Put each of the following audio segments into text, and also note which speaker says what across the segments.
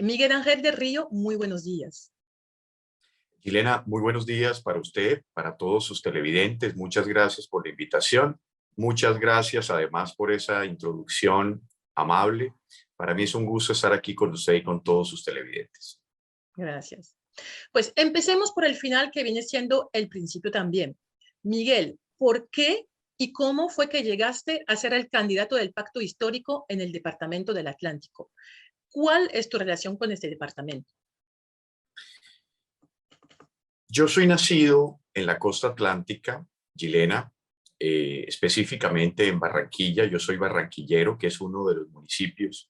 Speaker 1: Miguel Ángel de Río, muy buenos días.
Speaker 2: Gilena, muy buenos días para usted, para todos sus televidentes. Muchas gracias por la invitación. Muchas gracias además por esa introducción amable. Para mí es un gusto estar aquí con usted y con todos sus televidentes.
Speaker 1: Gracias. Pues empecemos por el final, que viene siendo el principio también. Miguel, ¿por qué y cómo fue que llegaste a ser el candidato del Pacto Histórico en el Departamento del Atlántico? ¿Cuál es tu relación con este departamento?
Speaker 2: Yo soy nacido en la costa atlántica, Gilena, específicamente en Barranquilla. Yo soy barranquillero, que es uno de los municipios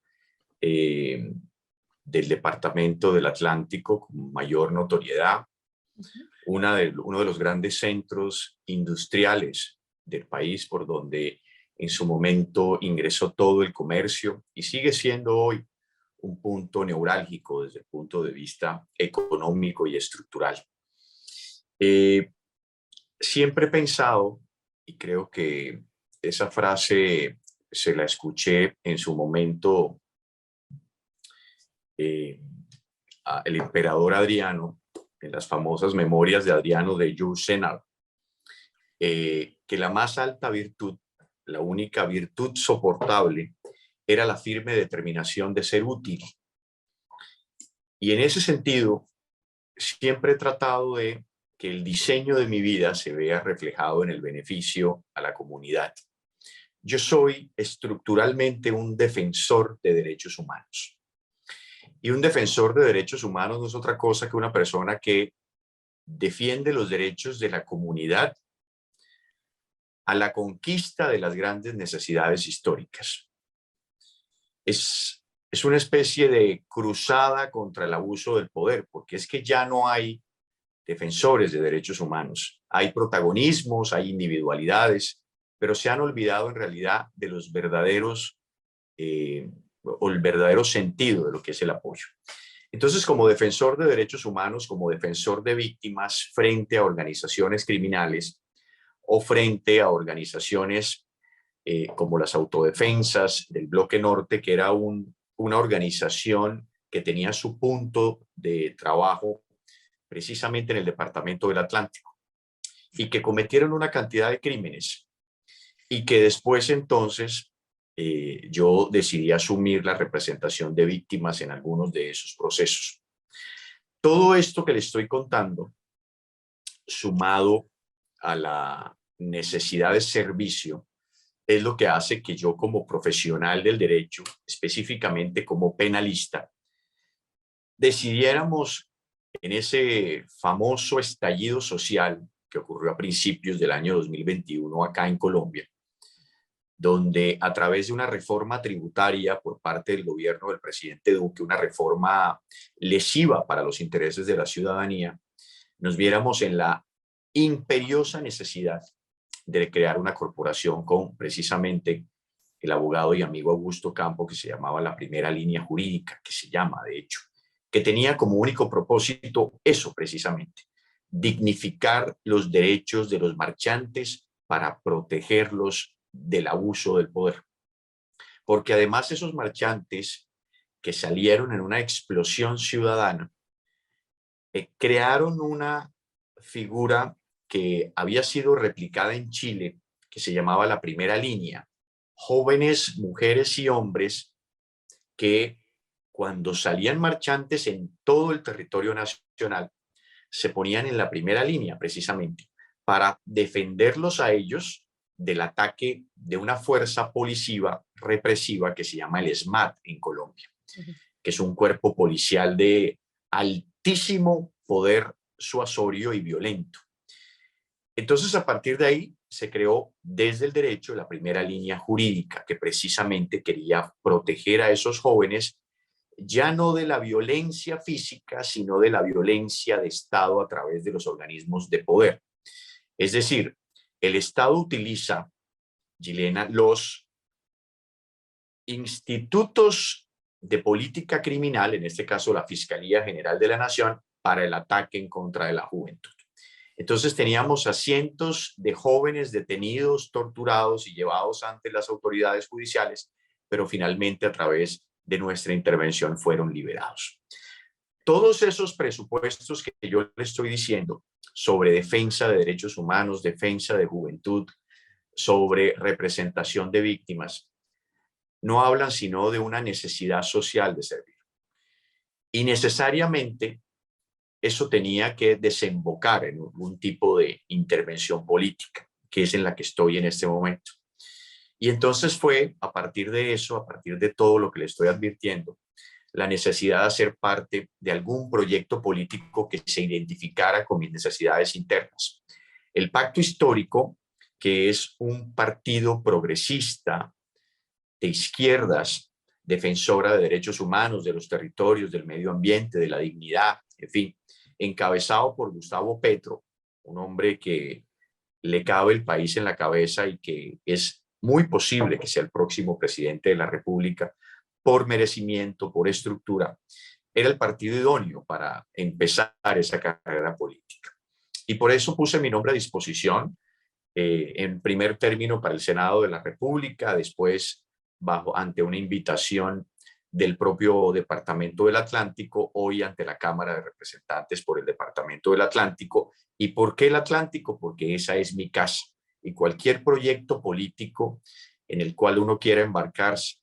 Speaker 2: eh, del departamento del Atlántico con mayor notoriedad, uno de los grandes centros industriales del país por donde en su momento ingresó todo el comercio y sigue siendo hoy un punto neurálgico desde el punto de vista económico y estructural. Eh, Siempre he pensado, y creo que esa frase se la escuché en su momento eh, el emperador Adriano, en las famosas memorias de Adriano de Jules Senard, que la más alta virtud, la única virtud soportable, era la firme determinación de ser útil. Y en ese sentido, siempre he tratado de que el diseño de mi vida se vea reflejado en el beneficio a la comunidad. Yo soy estructuralmente un defensor de derechos humanos. Y un defensor de derechos humanos no es otra cosa que una persona que defiende los derechos de la comunidad a la conquista de las grandes necesidades históricas. Es una especie de cruzada contra el abuso del poder, porque es que ya no hay defensores de derechos humanos. Hay protagonismos, hay individualidades, pero se han olvidado en realidad de los verdaderos o el verdadero sentido de lo que es el apoyo. Entonces, como defensor de derechos humanos, como defensor de víctimas frente a organizaciones criminales o frente a organizaciones como las autodefensas del Bloque Norte, que era una organización que tenía su punto de trabajo precisamente en el departamento del Atlántico, y que cometieron una cantidad de crímenes y que después entonces yo decidí asumir la representación de víctimas en algunos de esos procesos. Todo esto que le estoy contando, sumado a la necesidad de servicio, es lo que hace que yo, como profesional del derecho, específicamente como penalista, decidiéramos en ese famoso estallido social que ocurrió a principios del año 2021 acá en Colombia, donde a través de una reforma tributaria por parte del gobierno del presidente Duque, una reforma lesiva para los intereses de la ciudadanía, nos viéramos en la imperiosa necesidad de crear una corporación con precisamente el abogado y amigo Augusto Campo, que se llamaba La Primera Línea Jurídica, que se llama de hecho, que tenía como único propósito eso precisamente, dignificar los derechos de los marchantes para protegerlos del abuso del poder. Porque además esos marchantes que salieron en una explosión ciudadana, crearon una figura que había sido replicada en Chile, que se llamaba La Primera Línea. Jóvenes, mujeres y hombres que cuando salían marchantes en todo el territorio nacional, se ponían en la primera línea precisamente para defenderlos a ellos del ataque de una fuerza policiva represiva que se llama el SMAT en Colombia, que es un cuerpo policial de altísimo poder suasorio y violento. Entonces, a partir de ahí, se creó desde el derecho la primera línea jurídica que precisamente quería proteger a esos jóvenes ya no de la violencia física, sino de la violencia de Estado a través de los organismos de poder. Es decir, el Estado utiliza, Gilena, los institutos de política criminal, en este caso la Fiscalía General de la Nación, para el ataque en contra de la juventud. Entonces teníamos a cientos de jóvenes detenidos, torturados y llevados ante las autoridades judiciales, pero finalmente a través de nuestra intervención fueron liberados. Todos esos presupuestos que yo le estoy diciendo sobre defensa de derechos humanos, defensa de juventud, sobre representación de víctimas, no hablan sino de una necesidad social de servir. Y necesariamente eso tenía que desembocar en algún tipo de intervención política, que es en la que estoy en este momento. Y entonces fue a partir de eso, a partir de todo lo que le estoy advirtiendo, la necesidad de hacer parte de algún proyecto político que se identificara con mis necesidades internas. El Pacto Histórico, que es un partido progresista de izquierdas, defensora de derechos humanos, de los territorios, del medio ambiente, de la dignidad, en fin, encabezado por Gustavo Petro, un hombre que le cabe el país en la cabeza y que es muy posible que sea el próximo presidente de la República por merecimiento, por estructura, era el partido idóneo para empezar esa carrera política. Y por eso puse mi nombre a disposición, en primer término para el Senado de la República, después ante una invitación del propio Departamento del Atlántico, hoy ante la Cámara de Representantes por el Departamento del Atlántico. ¿Y por qué el Atlántico? Porque esa es mi casa. Y cualquier proyecto político en el cual uno quiera embarcarse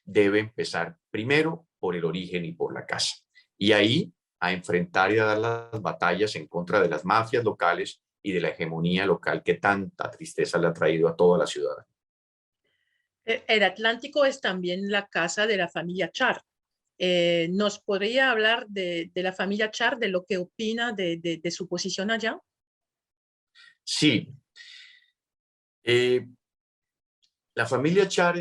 Speaker 2: debe empezar primero por el origen y por la casa. Y ahí a enfrentar y a dar las batallas en contra de las mafias locales y de la hegemonía local que tanta tristeza le ha traído a toda la ciudad.
Speaker 1: El Atlántico es también la casa de la familia Char. ¿Nos podría hablar de la familia Char, de lo que opina de su posición allá?
Speaker 2: Sí. La familia Char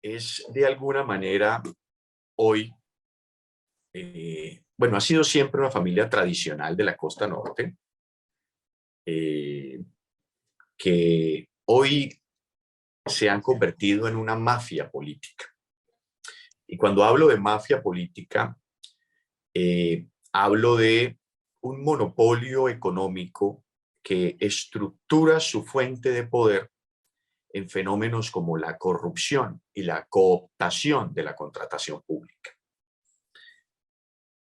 Speaker 2: es de alguna manera hoy, bueno, ha sido siempre una familia tradicional de la costa norte, que hoy se han convertido en una mafia política. Y cuando hablo de mafia política, hablo de un monopolio económico que estructura su fuente de poder en fenómenos como la corrupción y la cooptación de la contratación pública.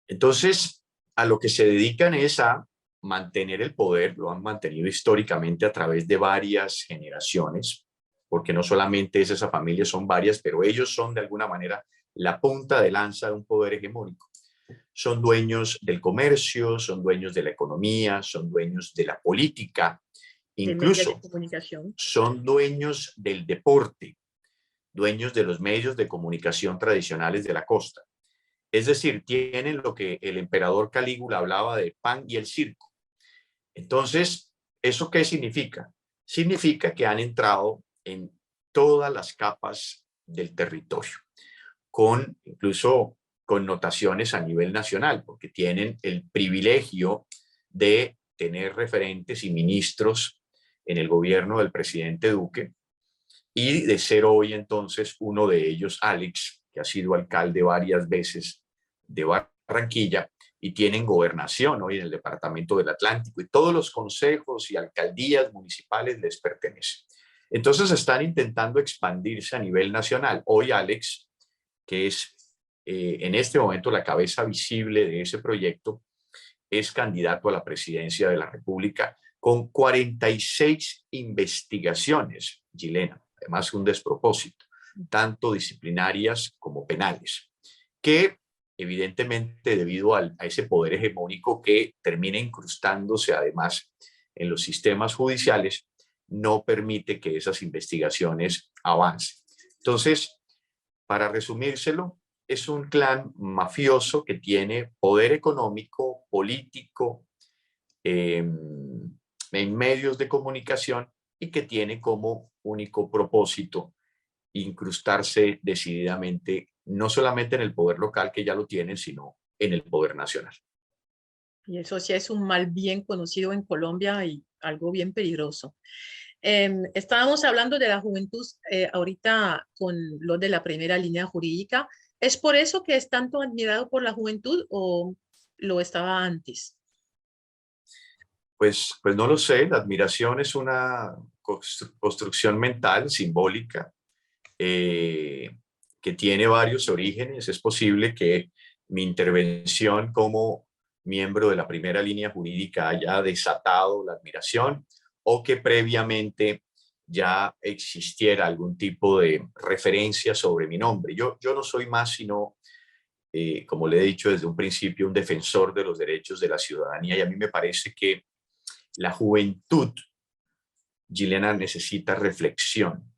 Speaker 2: Entonces, a lo que se dedican es a mantener el poder, lo han mantenido históricamente a través de varias generaciones, porque no solamente es esa familia, son varias, pero ellos son de alguna manera la punta de lanza de un poder hegemónico. Son dueños del comercio, son dueños de la economía, son dueños de la política,
Speaker 1: De medios de
Speaker 2: incluso
Speaker 1: comunicación.
Speaker 2: son dueños del deporte, dueños de los medios de comunicación tradicionales de la costa. Es decir, tienen lo que el emperador Calígula hablaba de pan y el circo. Entonces, ¿eso qué significa? Significa que han entrado en todas las capas del territorio, con incluso connotaciones a nivel nacional, porque tienen el privilegio de tener referentes y ministros en el gobierno del presidente Duque y de ser hoy entonces uno de ellos, Alex, que ha sido alcalde varias veces de Barranquilla y tienen gobernación hoy en el departamento del Atlántico y todos los consejos y alcaldías municipales les pertenecen. Entonces están intentando expandirse a nivel nacional. Hoy Alex, que es en este momento la cabeza visible de ese proyecto, es candidato a la presidencia de la República con 46 investigaciones, Gilena, además un despropósito, tanto disciplinarias como penales, que evidentemente debido a ese poder hegemónico que termina incrustándose además en los sistemas judiciales, no permite que esas investigaciones avancen. Entonces, para resumírselo, es un clan mafioso que tiene poder económico, político, en medios de comunicación y que tiene como único propósito incrustarse decididamente no solamente en el poder local que ya lo tienen, sino en el poder nacional.
Speaker 1: Y eso sí es un mal bien conocido en Colombia y algo bien peligroso. Estábamos hablando de la juventud ahorita con lo de la primera línea jurídica. ¿Es por eso que es tanto admirado por la juventud o lo estaba antes?
Speaker 2: Pues no lo sé, la admiración es una construcción mental, simbólica, que tiene varios orígenes. Es posible que mi intervención como miembro de la primera línea jurídica haya desatado la admiración, o que previamente ya existiera algún tipo de referencia sobre mi nombre. Yo no soy más sino, como le he dicho desde un principio, un defensor de los derechos de la ciudadanía, y a mí me parece que la juventud chilena necesita reflexión.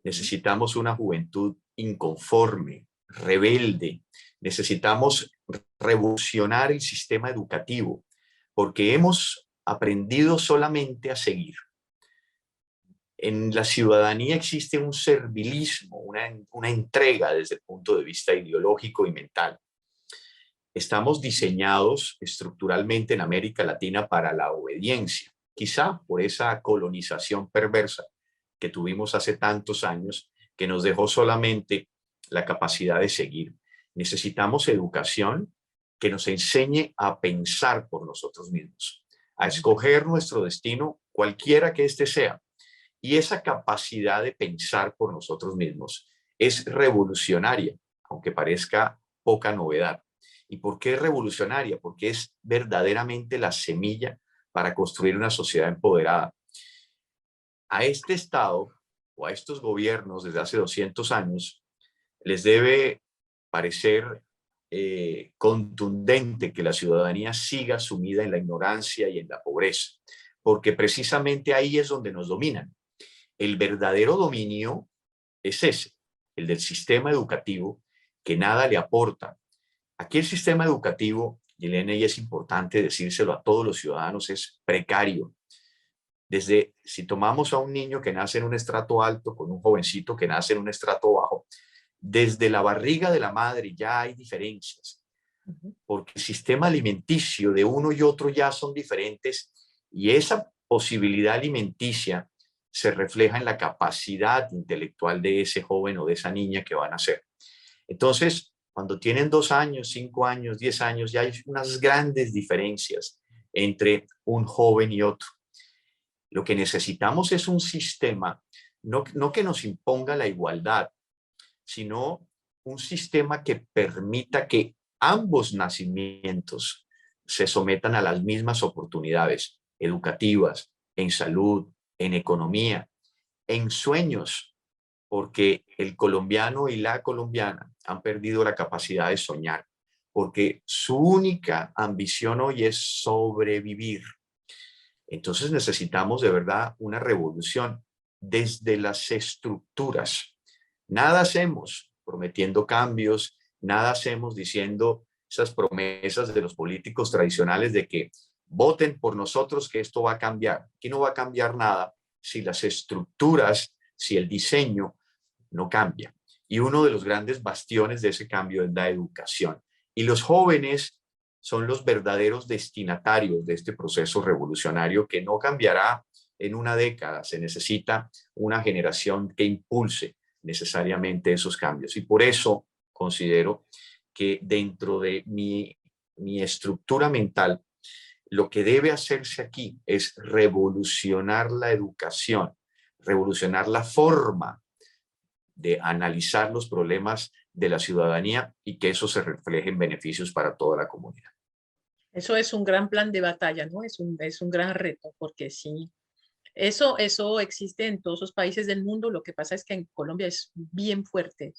Speaker 2: Necesitamos una juventud inconforme, rebelde. Necesitamos revolucionar el sistema educativo, porque hemos aprendido solamente a seguir. En la ciudadanía existe un servilismo, una entrega desde el punto de vista ideológico y mental. Estamos diseñados estructuralmente en América Latina para la obediencia, quizá por esa colonización perversa que tuvimos hace tantos años, que nos dejó solamente la capacidad de seguir. Necesitamos educación que nos enseñe a pensar por nosotros mismos, a escoger nuestro destino, cualquiera que éste sea. Y esa capacidad de pensar por nosotros mismos es revolucionaria, aunque parezca poca novedad. ¿Y por qué es revolucionaria? Porque es verdaderamente la semilla para construir una sociedad empoderada. A este Estado o a estos gobiernos desde hace 200 años les debe parecer contundente que la ciudadanía siga sumida en la ignorancia y en la pobreza, porque precisamente ahí es donde nos dominan. El verdadero dominio es ese, el del sistema educativo, que nada le aporta. Aquí el sistema educativo, Yelena, y es importante decírselo a todos los ciudadanos, es precario. Desde, si tomamos a un niño que nace en un estrato alto con un jovencito que nace en un estrato bajo, desde la barriga de la madre ya hay diferencias, porque el sistema alimenticio de uno y otro ya son diferentes, y esa posibilidad alimenticia se refleja en la capacidad intelectual de ese joven o de esa niña que van a nacer. Entonces, cuando tienen 2 años, 5 años, 10 años, ya hay unas grandes diferencias entre un joven y otro. Lo que necesitamos es un sistema, no que nos imponga la igualdad, sino un sistema que permita que ambos nacimientos se sometan a las mismas oportunidades educativas, en salud, en economía, en sueños, porque el colombiano y la colombiana han perdido la capacidad de soñar, porque su única ambición hoy es sobrevivir. Entonces necesitamos de verdad una revolución desde las estructuras. Nada hacemos prometiendo cambios, nada hacemos diciendo esas promesas de los políticos tradicionales de que voten por nosotros que esto va a cambiar. Aquí no va a cambiar nada si las estructuras, si el diseño no cambia. Y uno de los grandes bastiones de ese cambio es la educación. Y los jóvenes son los verdaderos destinatarios de este proceso revolucionario que no cambiará en una década. Se necesita una generación que impulse necesariamente esos cambios. Y por eso considero que dentro de mi estructura mental, lo que debe hacerse aquí es revolucionar la educación, revolucionar la forma de analizar los problemas de la ciudadanía y que eso se refleje en beneficios para toda la comunidad.
Speaker 1: Eso es un gran plan de batalla, ¿no? Es un gran reto, porque sí, eso existe en todos los países del mundo. Lo que pasa es que en Colombia es bien fuerte.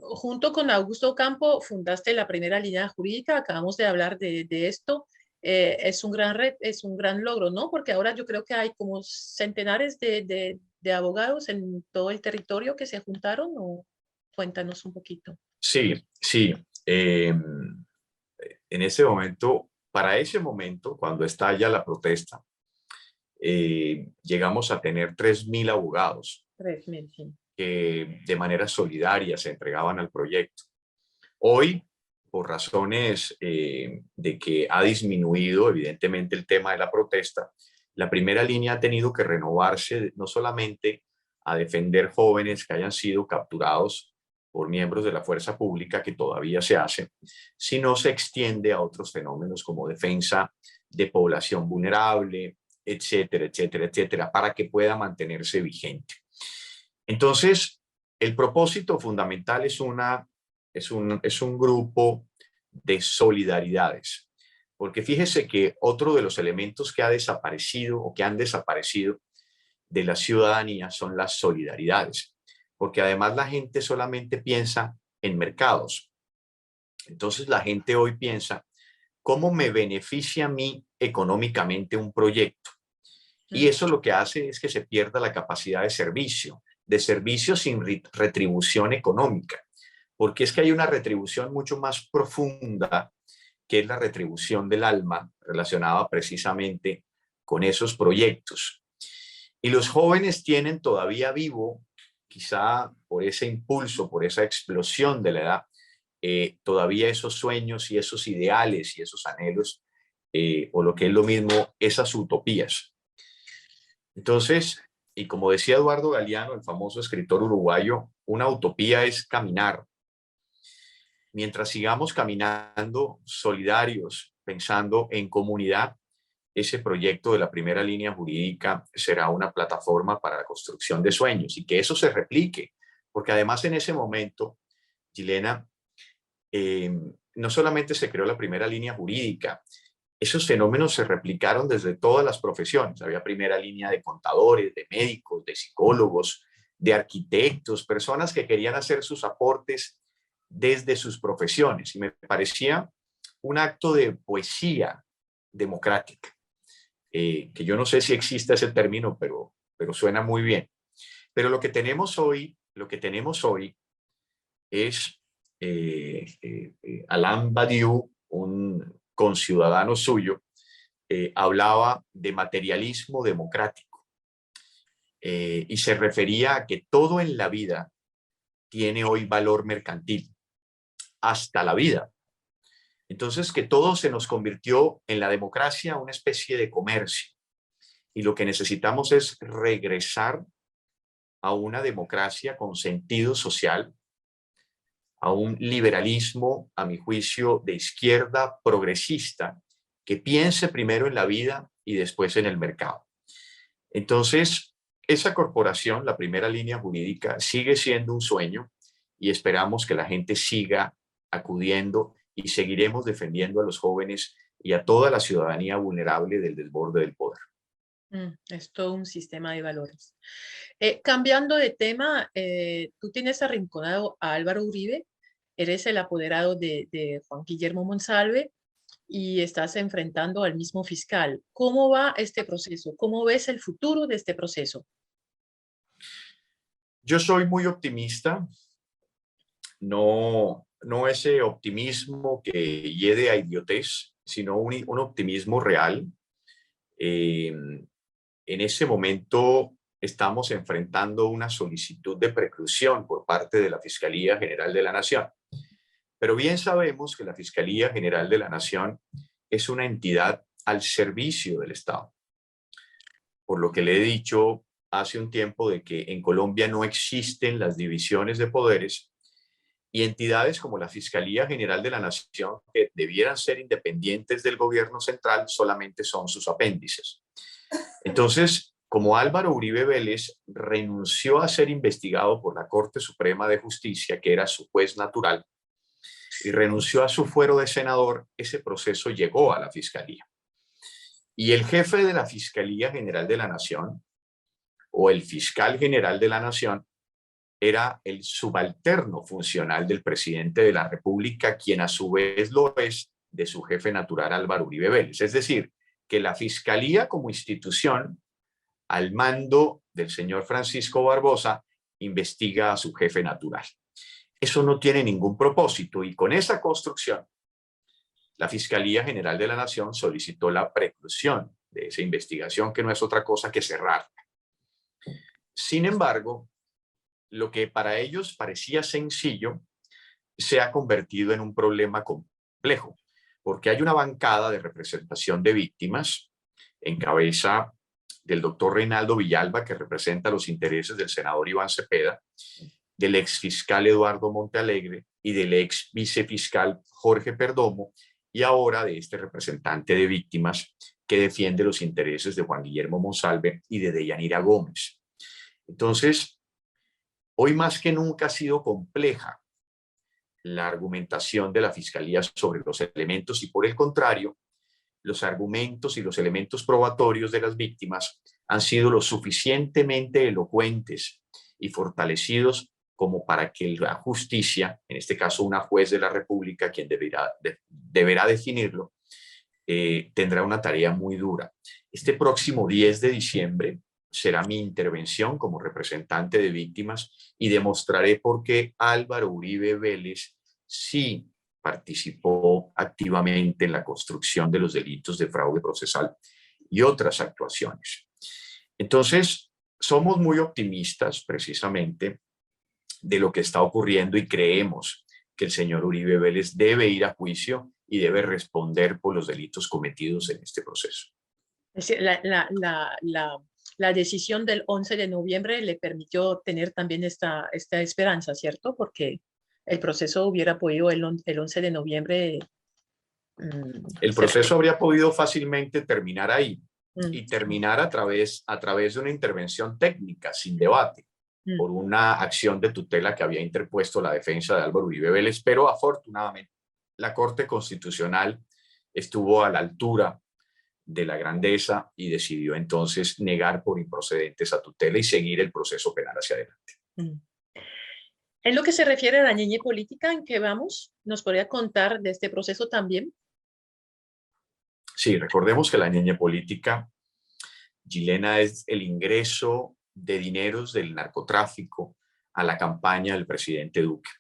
Speaker 1: Junto con Augusto Campo fundaste la primera línea jurídica, acabamos de hablar de esto. Es un gran reto, es un gran logro, ¿no? Porque ahora yo creo que hay como centenares de abogados en todo el territorio que se juntaron, o cuéntanos un poquito.
Speaker 2: Sí, sí. En ese momento, para ese momento, cuando estalla la protesta, llegamos a tener 3.000 abogados
Speaker 1: 3.000, sí.
Speaker 2: que de manera solidaria se entregaban al proyecto. Hoy, por razones de que ha disminuido evidentemente el tema de la protesta, la primera línea ha tenido que renovarse no solamente a defender jóvenes que hayan sido capturados por miembros de la fuerza pública, que todavía se hace, sino se extiende a otros fenómenos como defensa de población vulnerable, etcétera, etcétera, etcétera, para que pueda mantenerse vigente. Entonces, el propósito fundamental es un grupo de solidaridades, porque fíjese que otro de los elementos que ha desaparecido o que han desaparecido de la ciudadanía son las solidaridades, porque además la gente solamente piensa en mercados. Entonces la gente hoy piensa, ¿cómo me beneficia a mí económicamente un proyecto? Y eso lo que hace es que se pierda la capacidad de servicio sin retribución económica, porque es que hay una retribución mucho más profunda, que es la retribución del alma, relacionada precisamente con esos proyectos. Y los jóvenes tienen todavía vivo, quizá por ese impulso, por esa explosión de la edad, todavía esos sueños y esos ideales y esos anhelos, o lo que es lo mismo, esas utopías. Entonces, y como decía Eduardo Galeano, el famoso escritor uruguayo, una utopía es caminar. Mientras sigamos caminando solidarios, pensando en comunidad, ese proyecto de la primera línea jurídica será una plataforma para la construcción de sueños y que eso se replique, porque además en ese momento, Gilena, no solamente se creó la primera línea jurídica, esos fenómenos se replicaron desde todas las profesiones. Había primera línea de contadores, de médicos, de psicólogos, de arquitectos, personas que querían hacer sus aportes desde sus profesiones. Y me parecía un acto de poesía democrática, que yo no sé si existe ese término, pero suena muy bien. Pero lo que tenemos hoy es Alain Badiou, un conciudadano suyo, hablaba de materialismo democrático, y se refería a que todo en la vida tiene hoy valor mercantil, hasta la vida. Entonces, que todo se nos convirtió en la democracia una especie de comercio, y lo que necesitamos es regresar a una democracia con sentido social, a un liberalismo, a mi juicio, de izquierda progresista, que piense primero en la vida y después en el mercado. Entonces, esa corporación, la primera línea jurídica, sigue siendo un sueño y esperamos que la gente siga acudiendo y seguiremos defendiendo a los jóvenes y a toda la ciudadanía vulnerable del desborde del poder.
Speaker 1: Es todo un sistema de valores. Cambiando de tema, tú tienes arrinconado a Álvaro Uribe, eres el apoderado de Juan Guillermo Monsalve y estás enfrentando al mismo fiscal. ¿Cómo va este proceso? ¿Cómo ves el futuro de este proceso?
Speaker 2: Yo soy muy optimista, no ese optimismo que hiede a idiotez, sino un optimismo real. En ese momento estamos enfrentando una solicitud de preclusión por parte de la Fiscalía General de la Nación. Pero bien sabemos que la Fiscalía General de la Nación es una entidad al servicio del Estado. Por lo que le he dicho hace un tiempo de que en Colombia no existen las divisiones de poderes y entidades como la Fiscalía General de la Nación, que debieran ser independientes del gobierno central, solamente son sus apéndices. Entonces, como Álvaro Uribe Vélez renunció a ser investigado por la Corte Suprema de Justicia, que era su juez natural, y renunció a su fuero de senador, ese proceso llegó a la Fiscalía. Y el jefe de la Fiscalía General de la Nación, o el fiscal general de la Nación, era el subalterno funcional del presidente de la República, quien a su vez lo es de su jefe natural Álvaro Uribe Vélez. Es decir, que la Fiscalía como institución, al mando del señor Francisco Barbosa, investiga a su jefe natural. Eso no tiene ningún propósito y con esa construcción, la Fiscalía General de la Nación solicitó la preclusión de esa investigación, que no es otra cosa que cerrarla. Sin embargo, lo que para ellos parecía sencillo se ha convertido en un problema complejo, porque hay una bancada de representación de víctimas en cabeza del doctor Reinaldo Villalba, que representa los intereses del senador Iván Cepeda, del exfiscal Eduardo Montealegre y del ex vicefiscal Jorge Perdomo, y ahora de este representante de víctimas que defiende los intereses de Juan Guillermo Monsalve y de Deyanira Gómez. Entonces, Hoy más que nunca ha sido compleja la argumentación de la Fiscalía sobre los elementos y, por el contrario, los argumentos y los elementos probatorios de las víctimas han sido lo suficientemente elocuentes y fortalecidos como para que la justicia, en este caso una juez de la República, quien deberá definirlo, tendrá una tarea muy dura. Este próximo 10 de diciembre será mi intervención como representante de víctimas y demostraré por qué Álvaro Uribe Vélez sí participó activamente en la construcción de los delitos de fraude procesal y otras actuaciones. Entonces, somos muy optimistas precisamente de lo que está ocurriendo y creemos que el señor Uribe Vélez debe ir a juicio y debe responder por los delitos cometidos en este proceso.
Speaker 1: Es decir, la decisión del 11 de noviembre le permitió tener también esta esperanza, ¿cierto? Porque el proceso hubiera podido el 11 de noviembre.
Speaker 2: El proceso habría podido fácilmente terminar ahí y
Speaker 1: Sí.
Speaker 2: terminar a través de una intervención técnica, sin debate, por una acción de tutela que había interpuesto la defensa de Álvaro Uribe Vélez, pero afortunadamente la Corte Constitucional estuvo a la altura de la grandeza y decidió entonces negar por improcedente esa tutela y seguir el proceso penal hacia adelante.
Speaker 1: En lo que se refiere a la niñez política, ¿en qué vamos? ¿Nos podría contar de este proceso también?
Speaker 2: Sí, recordemos que la niñez política chilena es el ingreso de dineros del narcotráfico a la campaña del presidente Duque.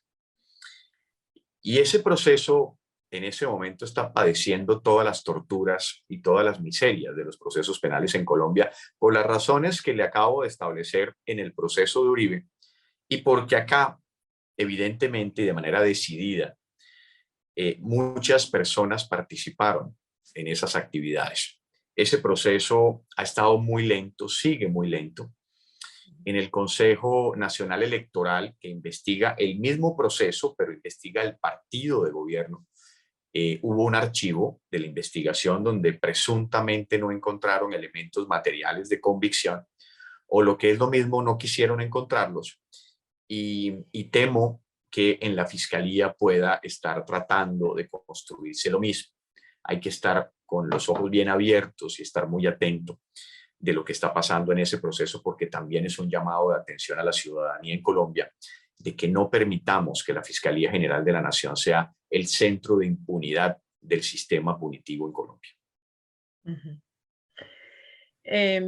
Speaker 2: Y ese proceso en ese momento está padeciendo todas las torturas y todas las miserias de los procesos penales en Colombia por las razones que le acabo de establecer en el proceso de Uribe y porque acá, evidentemente y de manera decidida, muchas personas participaron en esas actividades. Ese proceso ha estado muy lento, sigue muy lento. En el Consejo Nacional Electoral, que investiga el mismo proceso, pero investiga el partido de gobierno, hubo un archivo de la investigación donde presuntamente no encontraron elementos materiales de convicción, o lo que es lo mismo, no quisieron encontrarlos. Y temo que en la Fiscalía pueda estar tratando de construirse lo mismo. Hay que estar con los ojos bien abiertos y estar muy atento de lo que está pasando en ese proceso, porque también es un llamado de atención a la ciudadanía en Colombia, de que no permitamos que la Fiscalía General de la Nación sea el centro de impunidad del sistema punitivo en Colombia.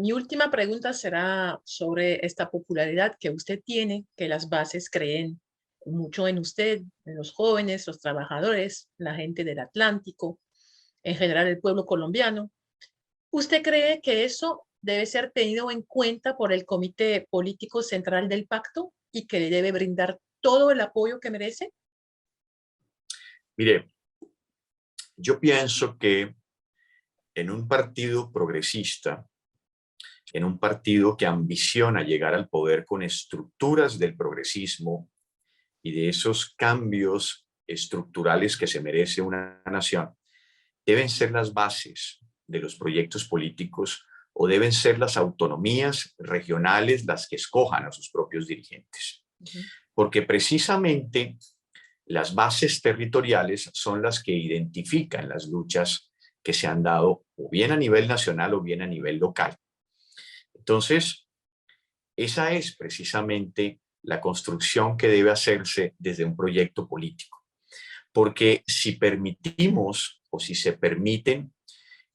Speaker 1: Mi última pregunta será sobre esta popularidad que usted tiene, que las bases creen mucho en usted, en los jóvenes, los trabajadores, la gente del Atlántico, en general el pueblo colombiano. ¿Usted cree que eso debe ser tenido en cuenta por el Comité Político Central del Pacto y que le debe brindar todo el apoyo que merece?
Speaker 2: Mire, yo pienso que en un partido progresista, en un partido que ambiciona llegar al poder con estructuras del progresismo y de esos cambios estructurales que se merece una nación, deben ser las bases de los proyectos políticos o deben ser las autonomías regionales las que escojan a sus propios dirigentes. Porque precisamente las bases territoriales son las que identifican las luchas que se han dado o bien a nivel nacional o bien a nivel local. Entonces, esa es precisamente la construcción que debe hacerse desde un proyecto político. Porque si permitimos o si se permiten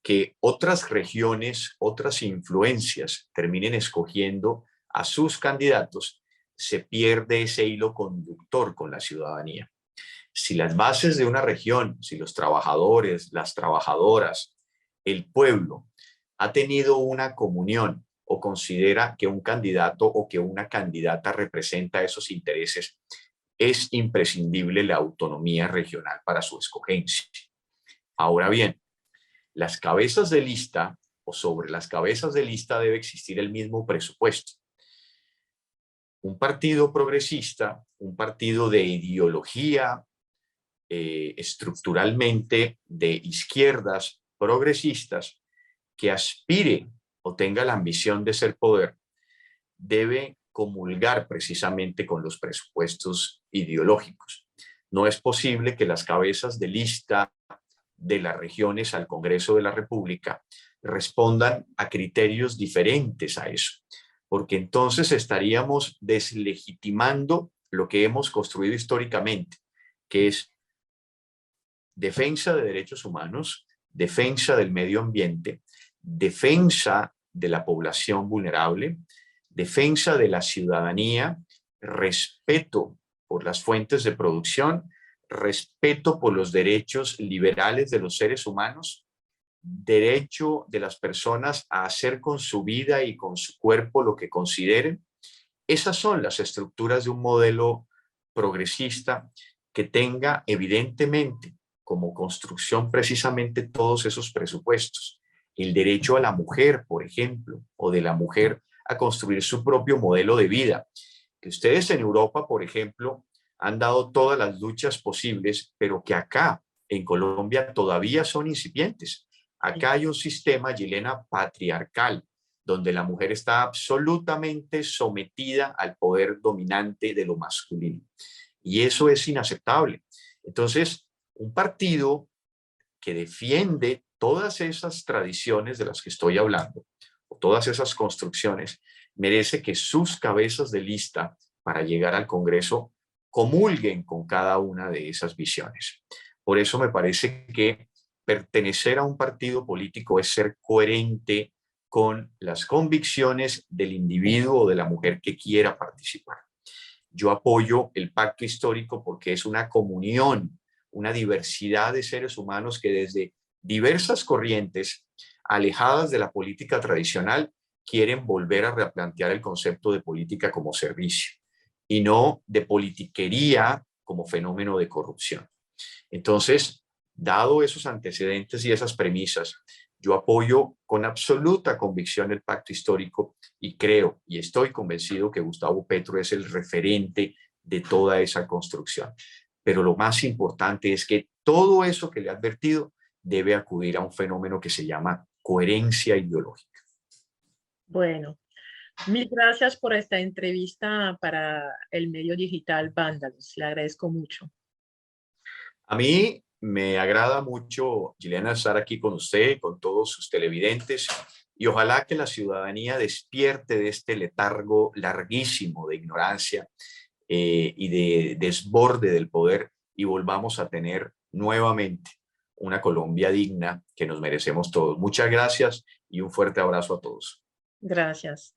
Speaker 2: que otras regiones, otras influencias terminen escogiendo a sus candidatos, se pierde ese hilo conductor con la ciudadanía. Si las bases de una región, si los trabajadores, las trabajadoras, el pueblo ha tenido una comunión o considera que un candidato o que una candidata representa esos intereses, es imprescindible la autonomía regional para su escogencia. Ahora bien, las cabezas de lista o sobre las cabezas de lista debe existir el mismo presupuesto. Un partido progresista, un partido de ideología estructuralmente de izquierdas progresistas que aspire o tenga la ambición de ser poder, debe comulgar precisamente con los presupuestos ideológicos. No es posible que las cabezas de lista de las regiones al Congreso de la República respondan a criterios diferentes a eso, porque entonces estaríamos deslegitimando lo que hemos construido históricamente, que es defensa de derechos humanos, defensa del medio ambiente, defensa de la población vulnerable, defensa de la ciudadanía, respeto por las fuentes de producción, respeto por los derechos liberales de los seres humanos, derecho de las personas a hacer con su vida y con su cuerpo lo que consideren. Esas son las estructuras de un modelo progresista que tenga evidentemente como construcción precisamente todos esos presupuestos. El derecho a la mujer, por ejemplo, o de la mujer a construir su propio modelo de vida. Que ustedes en Europa, por ejemplo, han dado todas las luchas posibles, pero que acá en Colombia todavía son incipientes. Acá hay un sistema, Yelena, patriarcal, donde la mujer está absolutamente sometida al poder dominante de lo masculino. Y eso es inaceptable. Entonces, un partido que defiende todas esas tradiciones de las que estoy hablando, o todas esas construcciones, merece que sus cabezas de lista para llegar al Congreso comulguen con cada una de esas visiones. Por eso me parece que pertenecer a un partido político es ser coherente con las convicciones del individuo o de la mujer que quiera participar. Yo apoyo el pacto histórico porque es una comunión, una diversidad de seres humanos que desde diversas corrientes alejadas de la política tradicional quieren volver a replantear el concepto de política como servicio y no de politiquería como fenómeno de corrupción. Entonces, dado esos antecedentes y esas premisas, yo apoyo con absoluta convicción el pacto histórico y creo y estoy convencido que Gustavo Petro es el referente de toda esa construcción. Pero lo más importante es que todo eso que le he advertido debe acudir a un fenómeno que se llama coherencia ideológica.
Speaker 1: Bueno, mil gracias por esta entrevista para el medio digital Vándalos. Le agradezco mucho.
Speaker 2: A mí me agrada mucho, Gilena, estar aquí con usted, con todos sus televidentes, y ojalá que la ciudadanía despierte de este letargo larguísimo de ignorancia y de desborde del poder y volvamos a tener nuevamente una Colombia digna que nos merecemos todos. Muchas gracias y un fuerte abrazo a todos.
Speaker 1: Gracias.